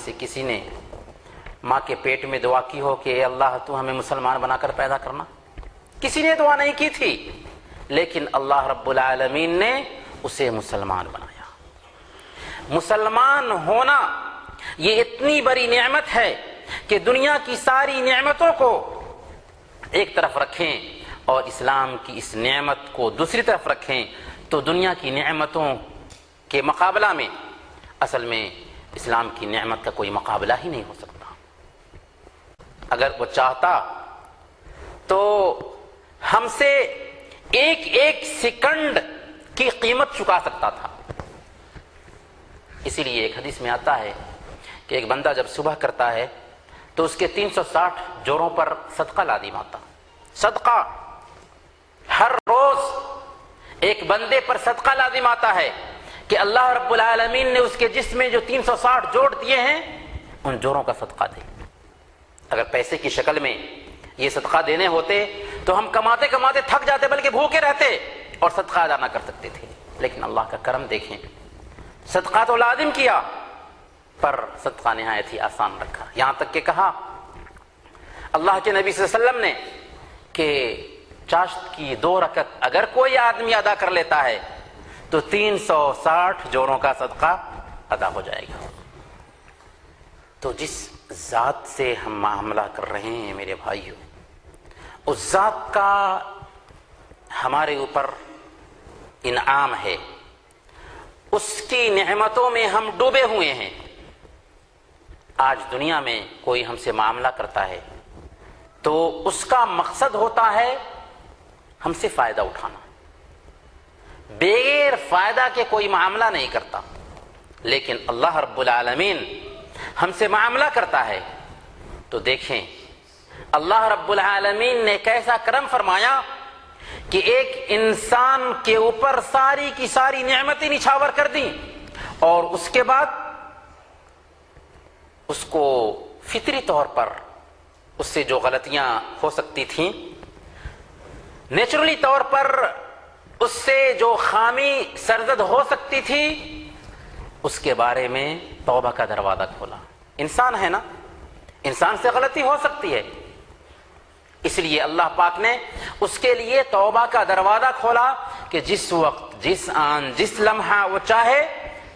سے کسی نے ماں کے پیٹ میں دعا کی ہو کہ اے اللہ تو ہمیں مسلمان بنا کر پیدا کرنا؟ کسی نے دعا نہیں کی تھی، لیکن اللہ رب العالمین نے اسے مسلمان بنایا۔ مسلمان ہونا یہ اتنی بڑی نعمت ہے کہ دنیا کی ساری نعمتوں کو ایک طرف رکھیں اور اسلام کی اس نعمت کو دوسری طرف رکھیں تو دنیا کی نعمتوں کے مقابلہ میں اصل میں اسلام کی نعمت کا کوئی مقابلہ ہی نہیں ہو سکتا۔ اگر وہ چاہتا تو ہم سے ایک ایک سیکنڈ کی قیمت چکا سکتا تھا۔ اسی لیے ایک حدیث میں آتا ہے کہ ایک بندہ جب صبح کرتا ہے تو اس کے 360 جوڑوں پر صدقہ لازم آتا۔ صدقہ ہر روز ایک بندے پر صدقہ لازم آتا ہے کہ اللہ رب العالمین نے اس کے جسم میں جو 360 جوڑ دیے ہیں ان جوڑوں کا صدقہ دے۔ اگر پیسے کی شکل میں یہ صدقہ دینے ہوتے تو ہم کماتے کماتے تھک جاتے، بلکہ بھوکے رہتے اور صدقہ ادا نہ کر سکتے تھے۔ لیکن اللہ کا کرم دیکھیں، صدقہ تو لازم کیا پر صدقہ نہایت ہی آسان رکھا، یہاں تک کہ کہا اللہ کے نبی صلی اللہ علیہ وسلم نے کہ چاشت کی 2 رکعت اگر کوئی آدمی ادا کر لیتا ہے تو 360 جوڑوں کا صدقہ ادا ہو جائے گا۔ تو جس ذات سے ہم معاملہ کر رہے ہیں میرے بھائیوں، اس ذات کا ہمارے اوپر انعام ہے، اس کی نعمتوں میں ہم ڈوبے ہوئے ہیں۔ آج دنیا میں کوئی ہم سے معاملہ کرتا ہے تو اس کا مقصد ہوتا ہے ہم سے فائدہ اٹھانا، بغیر فائدہ کے کوئی معاملہ نہیں کرتا۔ لیکن اللہ رب العالمین ہم سے معاملہ کرتا ہے تو دیکھیں اللہ رب العالمین نے کیسا کرم فرمایا کہ ایک انسان کے اوپر ساری کی ساری نعمتیں نچھاور کر دیں، اور اس کے بعد اس کو فطری طور پر اس سے جو غلطیاں ہو سکتی تھیں، نیچرلی طور پر اس سے جو خامی سرزد ہو سکتی تھی، اس کے بارے میں توبہ کا دروازہ کھولا۔ انسان ہے نا، انسان سے غلطی ہو سکتی ہے، اس لیے اللہ پاک نے اس کے لیے توبہ کا دروازہ کھولا کہ جس وقت جس آن جس لمحہ وہ چاہے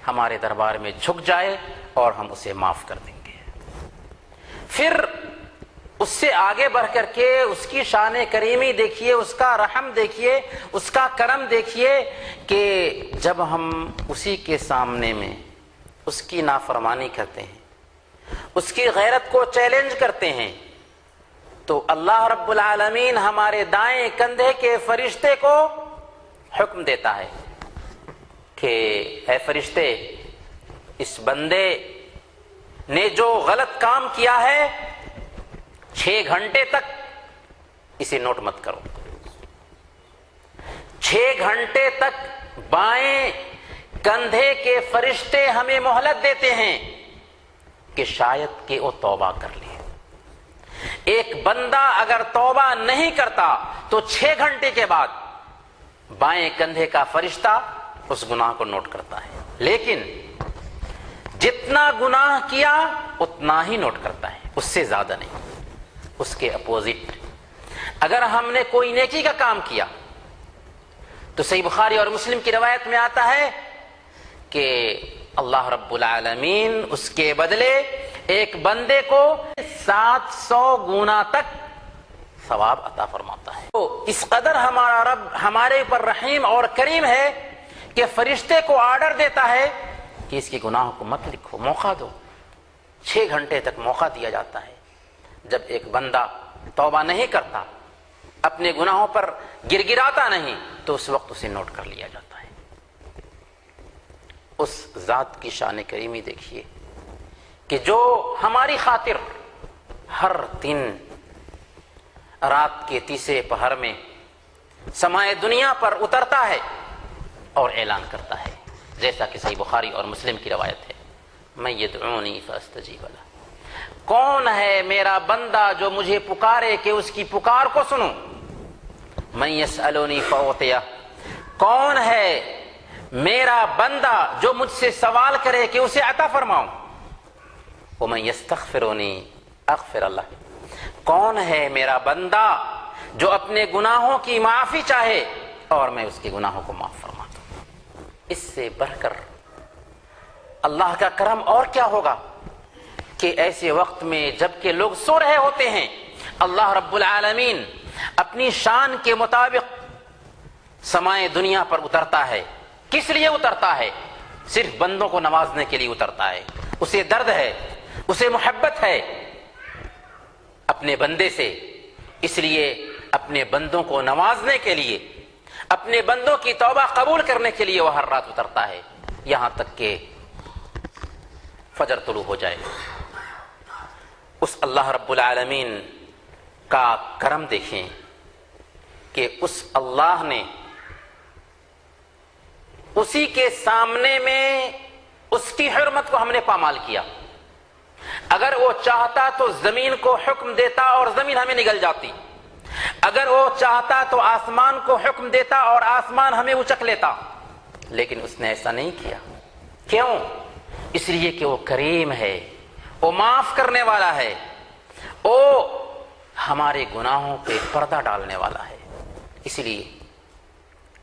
ہمارے دربار میں جھک جائے اور ہم اسے معاف کر دیں گے۔ پھر اس سے آگے بڑھ کر کے اس کی شان کریمی دیکھیے، اس کا رحم دیکھیے، اس کا کرم دیکھیے کہ جب ہم اسی کے سامنے میں اس کی نافرمانی کرتے ہیں، اس کی غیرت کو چیلنج کرتے ہیں، تو اللہ رب العالمین ہمارے دائیں کندھے کے فرشتے کو حکم دیتا ہے کہ اے فرشتے، اس بندے نے جو غلط کام کیا ہے 6 گھنٹے تک اسے نوٹ مت کرو۔ 6 گھنٹے تک بائیں کندھے کے فرشتے ہمیں مہلت دیتے ہیں کہ شاید کہ وہ توبہ کر لے۔ ایک بندہ اگر توبہ نہیں کرتا تو 6 گھنٹے کے بعد بائیں کندھے کا فرشتہ اس گناہ کو نوٹ کرتا ہے، لیکن جتنا گناہ کیا اتنا ہی نوٹ کرتا ہے، اس سے زیادہ نہیں۔ اس کے اپوزٹ اگر ہم نے کوئی نیکی کا کام کیا تو صحیح بخاری اور مسلم کی روایت میں آتا ہے کہ اللہ رب العالمین اس کے بدلے ایک بندے کو 700 گنا تک ثواب عطا فرماتا ہے۔ تو اس قدر ہمارا رب ہمارے اوپر رحیم اور کریم ہے کہ فرشتے کو آرڈر دیتا ہے کہ اس کے گناہوں کو مت لکھو، موقع دو۔ 6 گھنٹے تک موقع دیا جاتا ہے۔ جب ایک بندہ توبہ نہیں کرتا، اپنے گناہوں پر گڑگڑاتا نہیں، تو اس وقت اسے نوٹ کر لیا جاتا ہے۔ اس ذات کی شان کریمی دیکھیے کہ جو ہماری خاطر ہر دن رات کے تیسرے پہر میں سمائے دنیا پر اترتا ہے اور اعلان کرتا ہے، جیسا کہ صحیح بخاری اور مسلم کی روایت ہے، میں یدعونی فاستجیب لہ، کون ہے میرا بندہ جو مجھے پکارے کہ اس کی پکار کو سنوں، من یسألونی فاعطیہ، کون ہے میرا بندہ جو مجھ سے سوال کرے کہ اسے عطا فرماؤں۔ وَمَن يَسْتَغْفِرُنِي أَغْفِرْ لَهُ، کون ہے میرا بندہ جو اپنے گناہوں کی معافی چاہے اور میں اس کے گناہوں کو معاف فرما دوں۔ اس سے بڑھ کر اللہ کا کرم اور کیا ہوگا کہ ایسے وقت میں جب کہ لوگ سو رہے ہوتے ہیں، اللہ رب العالمین اپنی شان کے مطابق سمائے دنیا پر اترتا ہے۔ کس لیے اترتا ہے؟ صرف بندوں کو نوازنے کے لیے اترتا ہے۔ اسے درد ہے، اسے محبت ہے اپنے بندے سے، اس لیے اپنے بندوں کو نوازنے کے لیے، اپنے بندوں کی توبہ قبول کرنے کے لیے وہ ہر رات اترتا ہے، یہاں تک کہ فجر طلوع ہو جائے۔ اس اللہ رب العالمین کا کرم دیکھیں کہ اس اللہ نے اسی کے سامنے میں اس کی حرمت کو ہم نے پامال کیا۔ اگر وہ چاہتا تو زمین کو حکم دیتا اور زمین ہمیں نگل جاتی، اگر وہ چاہتا تو آسمان کو حکم دیتا اور آسمان ہمیں اچک لیتا، لیکن اس نے ایسا نہیں کیا۔ کیوں؟ اس لیے کہ وہ کریم ہے، وہ معاف کرنے والا ہے، وہ ہمارے گناہوں پہ پردہ ڈالنے والا ہے۔ اس لیے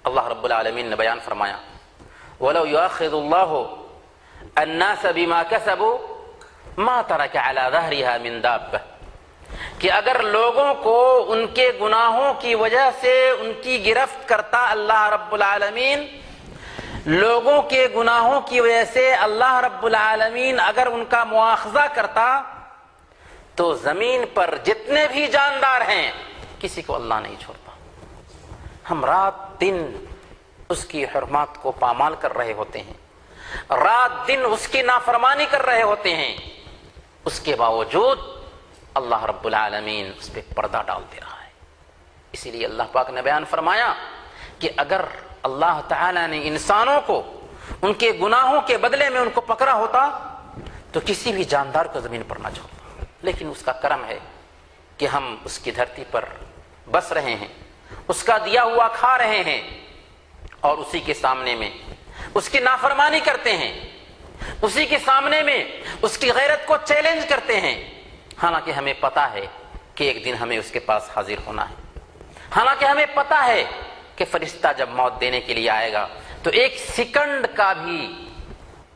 اللہ رب العالمین نے بیان فرمایا وَلَوْ يُؤَاخِذُ اللَّهُ النَّاسَ بِمَا كَسَبُوا مَا تَرَكَ عَلَى ظَهْرِهَا مِن دَابَّةٍ، کہ اگر لوگوں کو ان کے گناہوں کی وجہ سے ان کی گرفت کرتا اللہ رب العالمین، لوگوں کے گناہوں کی وجہ سے اللہ رب العالمین اگر ان کا مواخذہ کرتا تو زمین پر جتنے بھی جاندار ہیں کسی کو اللہ نہیں چھوڑتا۔ ہم رات دن اس کی حرمات کو پامال کر رہے ہوتے ہیں، رات دن اس کی نافرمانی کر رہے ہوتے ہیں، اس کے باوجود اللہ رب العالمین اس پہ پردہ ڈال دے رہا ہے۔ اسی لیے اللہ پاک نے بیان فرمایا کہ اگر اللہ تعالی نے انسانوں کو ان کے گناہوں کے بدلے میں ان کو پکڑا ہوتا تو کسی بھی جاندار کو زمین پر نہ چھوڑتا، لیکن اس کا کرم ہے کہ ہم اس کی دھرتی پر بس رہے ہیں، اس کا دیا ہوا کھا رہے ہیں اور اسی کے سامنے میں اس کی نافرمانی کرتے ہیں، اسی کے سامنے میں اس کی غیرت کو چیلنج کرتے ہیں، حالانکہ ہمیں پتا ہے کہ ایک دن ہمیں اس کے پاس حاضر ہونا ہے، حالانکہ ہمیں پتا ہے کہ فرشتہ جب موت دینے کے لیے آئے گا تو ایک سیکنڈ کا بھی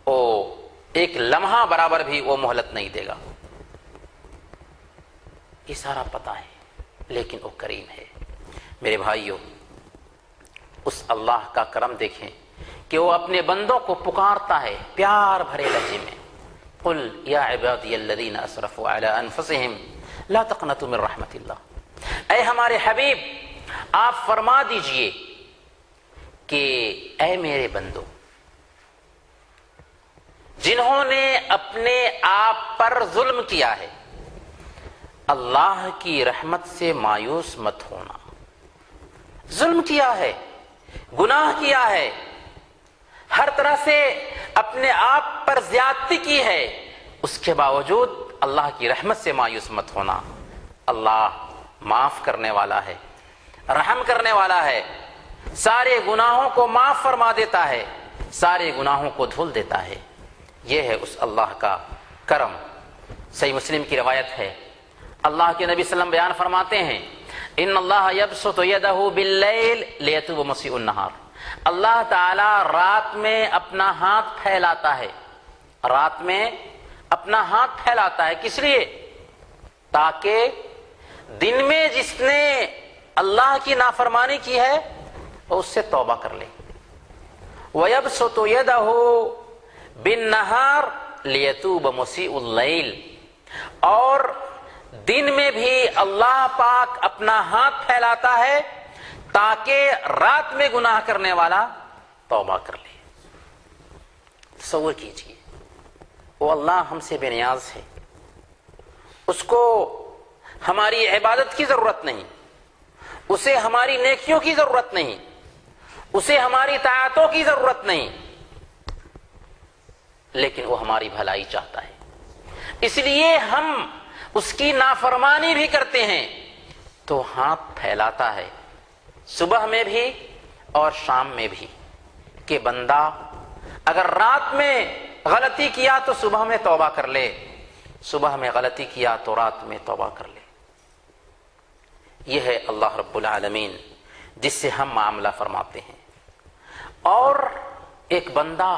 وہ ایک لمحہ برابر بھی وہ مہلت نہیں دے گا۔ یہ سارا پتا ہے، لیکن وہ کریم ہے۔ میرے بھائیوں، اس اللہ کا کرم دیکھیں کہ وہ اپنے بندوں کو پکارتا ہے پیار بھرے لہجے میں، قل یا عبادی الذین اسرفوا علی انفسہم لا تقنطوا من رحمت اللہ، اے ہمارے حبیب آپ فرما دیجئے کہ اے میرے بندو جنہوں نے اپنے آپ پر ظلم کیا ہے، اللہ کی رحمت سے مایوس مت ہونا۔ ظلم کیا ہے، گناہ کیا ہے، ہر طرح سے اپنے آپ پر زیادتی کی ہے، اس کے باوجود اللہ کی رحمت سے مایوس مت ہونا۔ اللہ معاف کرنے والا ہے، رحم کرنے والا ہے، سارے گناہوں کو معاف فرما دیتا ہے، سارے گناہوں کو دھل دیتا ہے۔ یہ ہے اس اللہ کا کرم۔ صحیح مسلم کی روایت ہے، اللہ کے نبی صلی اللہ علیہ وسلم بیان فرماتے ہیں ان اللہ یبسط یدہ باللیل لیتوب مسیء النہار، اللہ تعالی رات میں اپنا ہاتھ پھیلاتا ہے، رات میں اپنا ہاتھ پھیلاتا ہے، کس لیے؟ تاکہ دن میں جس نے اللہ کی نافرمانی کی ہے وہ اس سے توبہ کر لے۔ وَيَبْسُطُ يَدَهُ بِالنَّهَارِ لِيَتُوبَ مُسِيءُ اللَّيْلِ، اور دن میں بھی اللہ پاک اپنا ہاتھ پھیلاتا ہے تاکہ رات میں گناہ کرنے والا توبہ کر لے۔ تصور کیجئے، وہ اللہ ہم سے بے نیاز ہے، اس کو ہماری عبادت کی ضرورت نہیں، اسے ہماری نیکیوں کی ضرورت نہیں، اسے ہماری طاعتوں کی ضرورت نہیں، لیکن وہ ہماری بھلائی چاہتا ہے، اس لیے ہم اس کی نافرمانی بھی کرتے ہیں تو ہاتھ پھیلاتا ہے صبح میں بھی اور شام میں بھی کہ بندہ اگر رات میں غلطی کیا تو صبح میں توبہ کر لے، صبح میں غلطی کیا تو رات میں توبہ کر لے۔ یہ ہے اللہ رب العالمین جس سے ہم معاملہ فرماتے ہیں۔ اور ایک بندہ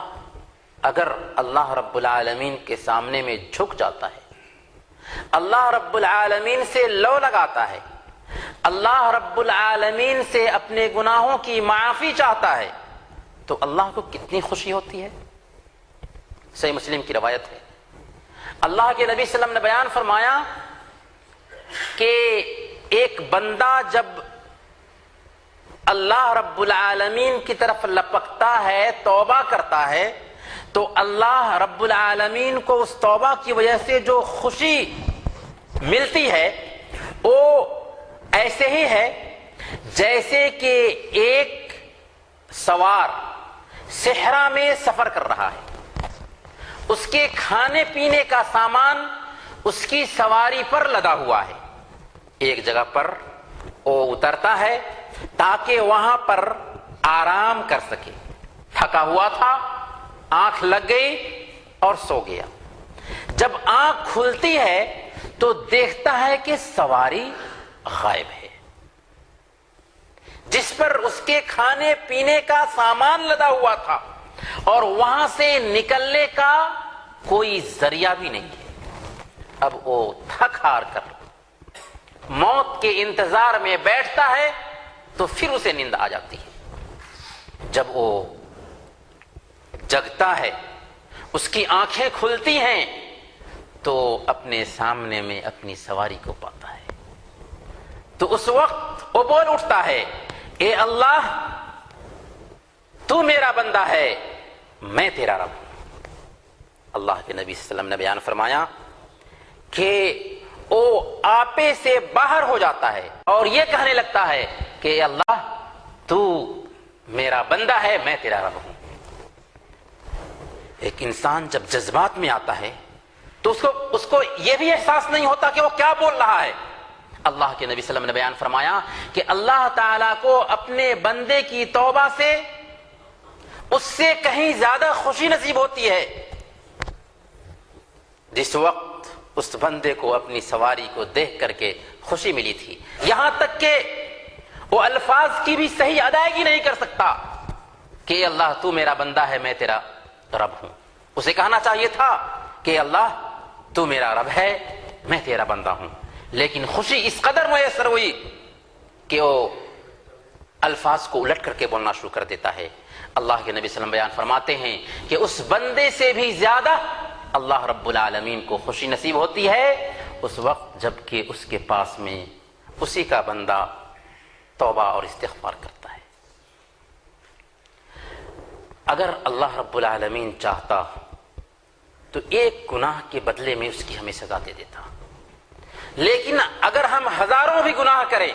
اگر اللہ رب العالمین کے سامنے میں جھک جاتا ہے، اللہ رب العالمین سے لو لگاتا ہے، اللہ رب العالمین سے اپنے گناہوں کی معافی چاہتا ہے، تو اللہ کو کتنی خوشی ہوتی ہے۔ صحیح مسلم کی روایت ہے، اللہ کے نبی صلی اللہ علیہ وسلم نے بیان فرمایا کہ ایک بندہ جب اللہ رب العالمین کی طرف لپکتا ہے، توبہ کرتا ہے، تو اللہ رب العالمین کو اس توبہ کی وجہ سے جو خوشی ملتی ہے وہ ایسے ہی ہے جیسے کہ ایک سوار صحرا میں سفر کر رہا ہے، اس کے کھانے پینے کا سامان اس کی سواری پر لدا ہوا ہے، ایک جگہ پر وہ اترتا ہے تاکہ وہاں پر آرام کر سکے، تھکا ہوا تھا، آنکھ لگ گئی اور سو گیا۔ جب آنکھ کھلتی ہے تو دیکھتا ہے کہ سواری غائب ہے، جس پر اس کے کھانے پینے کا سامان لدا ہوا تھا، اور وہاں سے نکلنے کا کوئی ذریعہ بھی نہیں ہے۔ اب وہ تھک ہار کر موت کے انتظار میں بیٹھتا ہے تو پھر اسے نیند آ جاتی ہے۔ جب وہ جگتا ہے، اس کی آنکھیں کھلتی ہیں تو اپنے سامنے میں اپنی سواری کو پاتا ہے، تو اس وقت وہ بول اٹھتا ہے، اے اللہ تو میرا بندہ ہے، میں تیرا رب ہوں۔ اللہ کے نبی صلی اللہ علیہ وسلم نے بیان فرمایا کہ وہ آپے سے باہر ہو جاتا ہے اور یہ کہنے لگتا ہے کہ اے اللہ تو میرا بندہ ہے، میں تیرا رب ہوں۔ ایک انسان جب جذبات میں آتا ہے تو اس کو یہ بھی احساس نہیں ہوتا کہ وہ کیا بول رہا ہے۔ اللہ کے نبی صلی اللہ علیہ وسلم نے بیان فرمایا کہ اللہ تعالیٰ کو اپنے بندے کی توبہ سے اس سے کہیں زیادہ خوشی نصیب ہوتی ہے جس وقت اس بندے کو اپنی سواری کو دیکھ کر کے خوشی ملی تھی، یہاں تک کہ وہ الفاظ کی بھی صحیح ادائیگی نہیں کر سکتا کہ اللہ تو میرا بندہ ہے، میں تیرا رب ہوں۔ اسے کہنا چاہیے تھا کہ اللہ تو میرا رب ہے، میں تیرا بندہ ہوں، لیکن خوشی اس قدر میسر ہوئی کہ وہ الفاظ کو الٹ کر کے بولنا شروع کر دیتا ہے۔ اللہ کے نبی صلی اللہ علیہ وسلم بیان فرماتے ہیں کہ اس بندے سے بھی زیادہ اللہ رب العالمین کو خوشی نصیب ہوتی ہے اس وقت جب کہ اس کے پاس میں اسی کا بندہ توبہ اور استغفار کرتا ہے۔ اگر اللہ رب العالمین چاہتا تو ایک گناہ کے بدلے میں اس کی ہمیں سزا دے دیتا، لیکن اگر ہم ہزاروں بھی گناہ کریں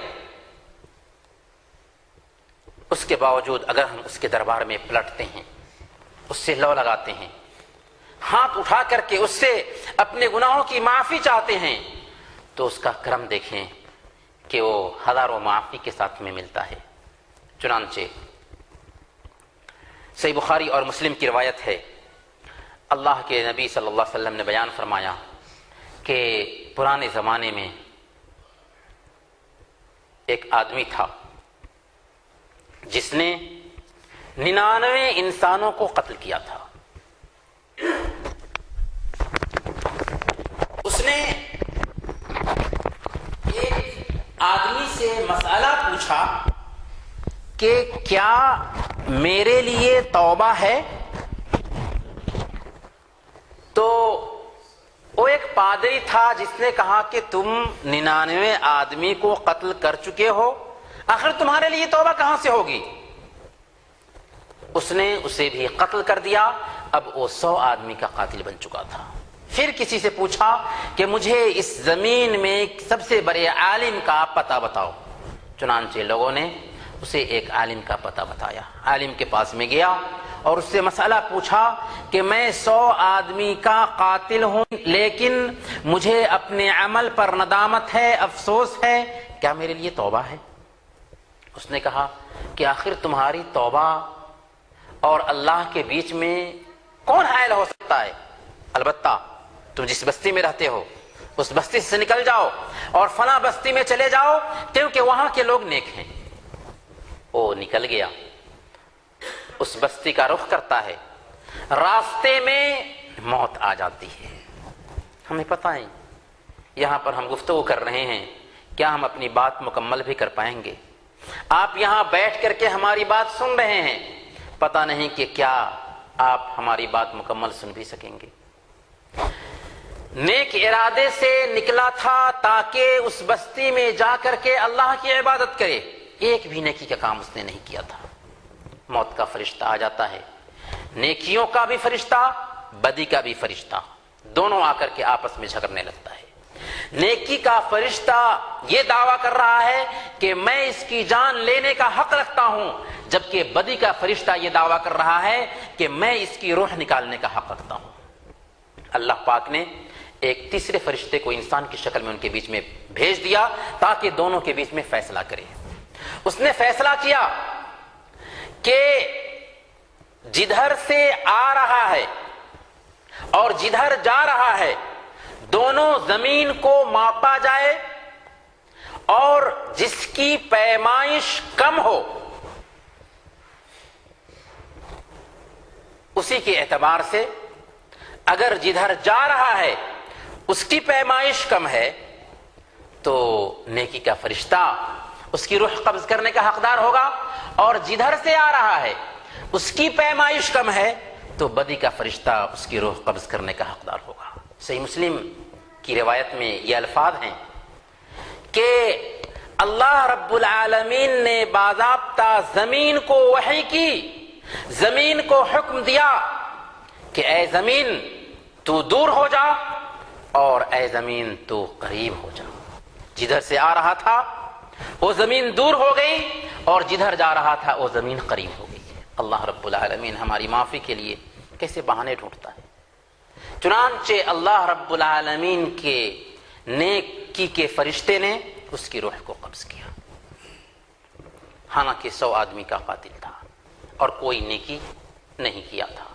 اس کے باوجود اگر ہم اس کے دربار میں پلٹتے ہیں، اس سے لو لگاتے ہیں، ہاتھ اٹھا کر کے اس سے اپنے گناہوں کی معافی چاہتے ہیں، تو اس کا کرم دیکھیں کہ وہ ہزاروں معافی کے ساتھ میں ملتا ہے۔ چنانچہ صحیح بخاری اور مسلم کی روایت ہے، اللہ کے نبی صلی اللہ علیہ وسلم نے بیان فرمایا کہ پرانے زمانے میں ایک آدمی تھا جس نے 99 انسانوں کو قتل کیا تھا۔ اس نے ایک آدمی سے مسئلہ پوچھا کہ کیا میرے لیے توبہ ہے؟ تو وہ ایک پادری تھا جس نے کہا کہ تم 99 آدمی کو قتل کر چکے ہو، آخر تمہارے لیے توبہ کہاں سے ہوگی؟ اس نے اسے بھی قتل کر دیا، اب وہ 100 آدمی کا قاتل بن چکا تھا۔ پھر کسی سے پوچھا کہ مجھے اس زمین میں سب سے بڑے عالم کا پتہ بتاؤ، چنانچہ لوگوں نے اسے ایک عالم کا پتہ بتایا۔ عالم کے پاس میں گیا اور اس سے مسئلہ پوچھا کہ میں 100 آدمی کا قاتل ہوں، لیکن مجھے اپنے عمل پر ندامت ہے، افسوس ہے، کیا میرے لیے توبہ ہے؟ اس نے کہا کہ آخر تمہاری توبہ اور اللہ کے بیچ میں کون حائل ہو سکتا ہے؟ البتہ تم جس بستی میں رہتے ہو اس بستی سے نکل جاؤ اور فلاں بستی میں چلے جاؤ کیونکہ وہاں کے لوگ نیک ہیں۔ وہ نکل گیا، اس بستی کا رخ کرتا ہے، راستے میں موت آ جاتی ہے۔ ہمیں پتہ ہے یہاں پر ہم گفتگو کر رہے ہیں، کیا ہم اپنی بات مکمل بھی کر پائیں گے؟ آپ یہاں بیٹھ کر کے ہماری بات سن رہے ہیں، پتہ نہیں کہ کیا آپ ہماری بات مکمل سن بھی سکیں گے۔ نیک ارادے سے نکلا تھا تاکہ اس بستی میں جا کر کے اللہ کی عبادت کرے، ایک بھی نیکی کا کام اس نے نہیں کیا تھا۔ موت کا فرشتہ آ جاتا ہے، نیکیوں کا بھی فرشتہ، بدی کا بھی فرشتہ، دونوں آ کر کے آپس میں جھگڑنے لگتا ہے۔ نیکی کا فرشتہ یہ دعویٰ کر رہا ہے کہ میں اس کی جان لینے کا حق رکھتا ہوں، جبکہ بدی کا فرشتہ یہ دعویٰ کر رہا ہے کہ میں اس کی روح نکالنے کا حق رکھتا ہوں۔ اللہ پاک نے ایک تیسرے فرشتے کو انسان کی شکل میں ان کے بیچ میں بھیج دیا تاکہ دونوں کے بیچ میں فیصلہ کرے۔ اس نے فیصلہ کیا کہ جدھر سے آ رہا ہے اور جدھر جا رہا ہے دونوں زمین کو ماپا جائے اور جس کی پیمائش کم ہو اسی کے اعتبار سے، اگر جدھر جا رہا ہے اس کی پیمائش کم ہے تو نیکی کا فرشتہ اس کی روح قبض کرنے کا حقدار ہوگا، اور جدھر سے آ رہا ہے اس کی پیمائش کم ہے تو بدی کا فرشتہ اس کی روح قبض کرنے کا حقدار ہوگا۔ صحیح مسلم کی روایت میں یہ الفاظ ہیں کہ اللہ رب العالمین نے باضابطہ زمین کو وحی کی، زمین کو حکم دیا کہ اے زمین تو دور ہو جا اور اے زمین تو قریب ہو جا۔ جدھر سے آ رہا تھا وہ زمین دور ہو گئی اور جدھر جا رہا تھا وہ زمین قریب ہو گئی۔ اللہ رب العالمین ہماری معافی کے لیے کیسے بہانے ڈھونڈتا ہے۔ چنانچہ اللہ رب العالمین کے نیکی کے فرشتے نے اس کی روح کو قبض کیا، حالانکہ 100 آدمی کا قاتل تھا اور کوئی نیکی نہیں کیا تھا۔